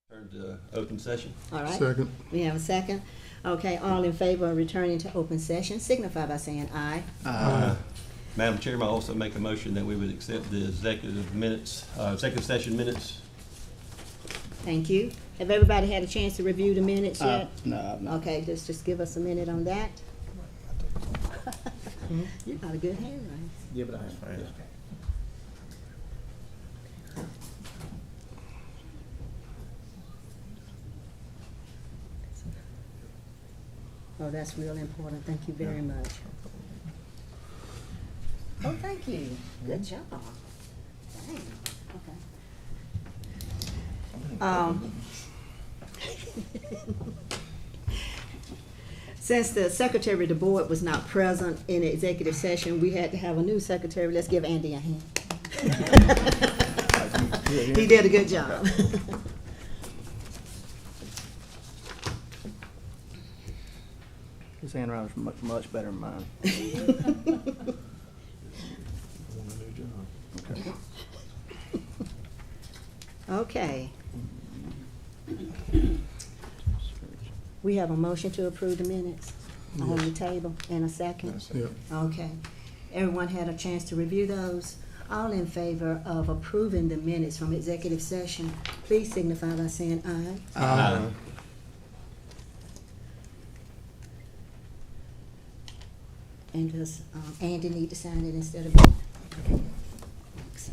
Turn to open session. All right. Second. We have a second. Okay, all in favor of returning to open session, signify by saying aye. Aye. Madam Chairman, I also make a motion that we would accept the executive session minutes. Thank you. Have everybody had a chance to review the minutes yet? No. Okay, just give us a minute on that. You got a good handwriting. Yeah, but I have. Oh, that's real important. Thank you very much. Oh, thank you. Good job. Dang. Okay. Since the secretary of the board was not present in the executive session, we had to have a new secretary. Let's give Andy a hand. He did a good job. His handwriting's much better than mine. Okay. We have a motion to approve the minutes on the table in a second. Yeah. Okay. Everyone had a chance to review those. All in favor of approving the minutes from executive session, please signify by saying aye. Aye. And does Andy need to sign it instead of me? Okay. Thanks.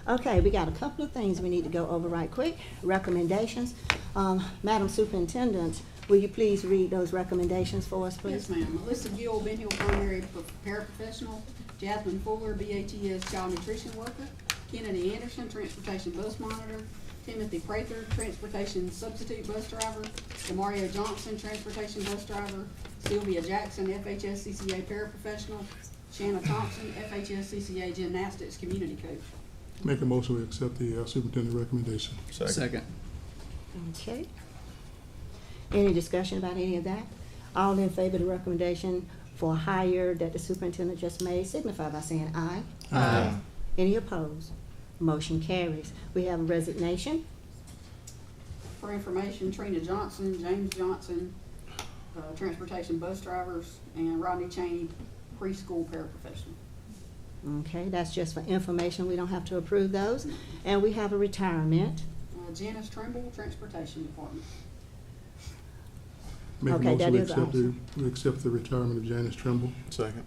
Okay, we got a couple of things we need to go over right quick. Recommendations. Madam Superintendent, will you please read those recommendations for us, please? Yes, ma'am. Melissa Gill, Ben Hill Primary Paraprofessional. Jasmine Fuller, BATS Child Nutrition Worker. Kennedy Anderson, Transportation Bus Monitor. Timothy Prather, Transportation Substitute Bus Driver. Demario Johnson, Transportation Bus Driver. Sylvia Jackson, FHSCCA Paraprofessional. Shanna Thompson, FHSCCA Gymnastics Community Coach. Make a motion, we accept the superintendent recommendation. Second. Okay. Any discussion about any of that? All in favor of the recommendation for hire that the superintendent just made, signify by saying aye. Aye. Any opposed? Motion carries. We have a resignation. For information, Trina Johnson, James Johnson, Transportation Bus Drivers, and Rodney Cheney, Preschool Paraprofessional. Okay, that's just for information. We don't have to approve those. And we have a retirement. Janice Trimble, Transportation Department. Make a Okay, that motion, is awesome. we accept the retirement of Janice Trimble. Second.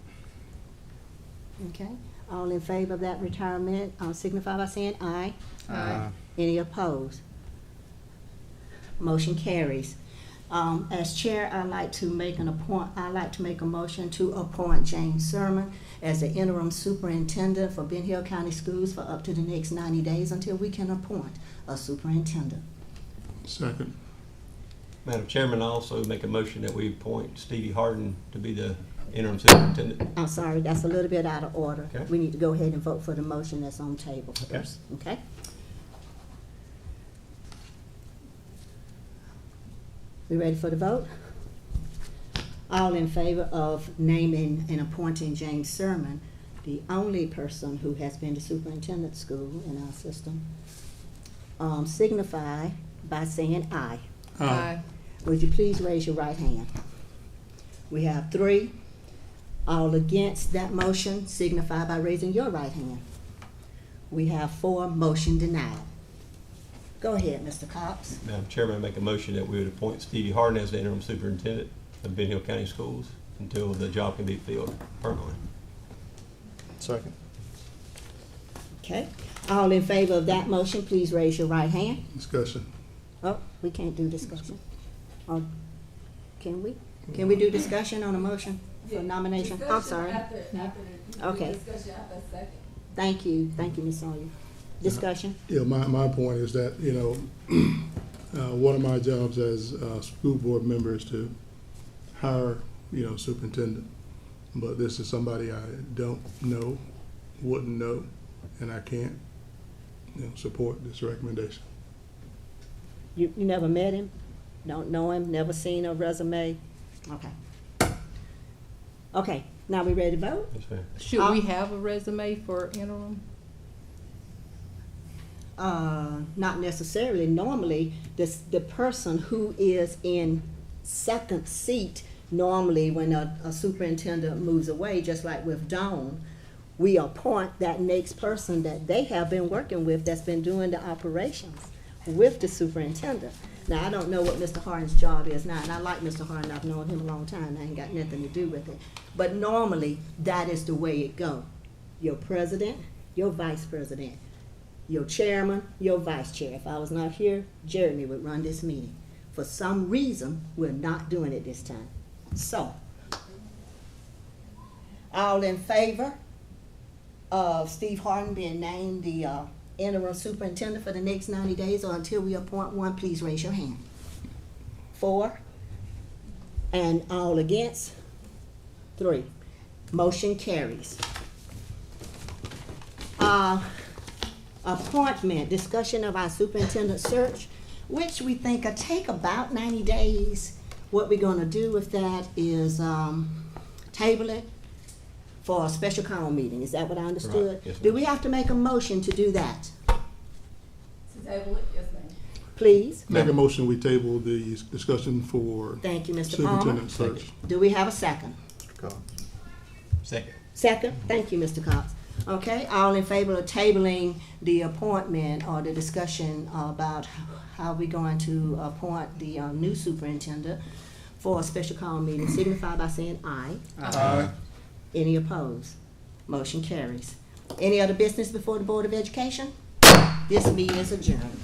Okay, all in favor of that retirement, signify by saying aye. Aye. Any opposed? Motion carries. As chair, I'd like to make a motion to appoint James Sermon as the interim superintendent for Ben Hill County Schools for up to the next 90 days until we can appoint a superintendent. Second. Madam Chairman, I also make a motion that we appoint Stevie Harden to be the interim superintendent. I'm sorry, that's a little bit out of order. Okay. We need to go ahead and vote for the motion that's on the table Okay. first, okay? We ready for the vote? All in favor of naming and appointing James Sermon, the only person who has been the superintendent of school in our system, signify by saying aye. Aye. Would you please raise your right hand? We have 3. All against that motion, signify by raising your right hand. We have 4. Motion denied. Go ahead, Mr. Cox. Madam Chairman, I make a motion that we would appoint Stevie Harden as the interim superintendent of Ben Hill County Schools until the job can be filled permanently. Second. Okay. All in favor of that motion, please raise your right hand. Discussion. Oh, we can't do discussion. Oh, can we? Can we do discussion on a motion for nomination? I'm sorry. Okay. Thank you, Ms. Sawyer. Discussion? Yeah, my point is that, one of my jobs as a school board member is to hire, superintendent. But this is somebody I don't know, wouldn't know, and I can't, support this recommendation. You never met him? Don't know him? Never seen a resume? Okay. Okay, now we ready to vote? Yes, ma'am. Should we have a resume for interim? not necessarily. Normally, the person who is in second seat, normally when a superintendent moves away, just like with Dawn, we appoint that next person that they have been working with, that's been doing the operations with the superintendent. Now, I don't know what Mr. Harden's job is now, and I like Mr. Harden, I've known him a long time, I ain't got nothing to do with it. But normally, that is the way it go. Your president, your vice president, your chairman, your vice chair. If I was not here, Jeremy would run this meeting. For some reason, we're not doing it this time. So, all in favor of Steve Harden being named the interim superintendent for the next 90 days or until we appoint one, please raise your hand. 4. And all against? 3. Motion carries. Appointment, discussion of our superintendent search, which we think will take about 90 days. What we're gonna do with that is table it for a special call meeting. Is that what I understood? Right. Yes, ma'am. Do we have to make a motion to do that? To table it, yes, ma'am. Please? Make a motion, we table the discussion for Thank you, Mr. Palmer. superintendent search. Do we have a second? Cox. Second. Second? Thank you, Mr. Cox. Okay, all in favor of tabling the appointment or the discussion about how we're going to appoint the new superintendent for a special call meeting, signify by saying aye. Aye. Any opposed? Motion carries. Any other business before the Board of Education? This meeting is adjourned.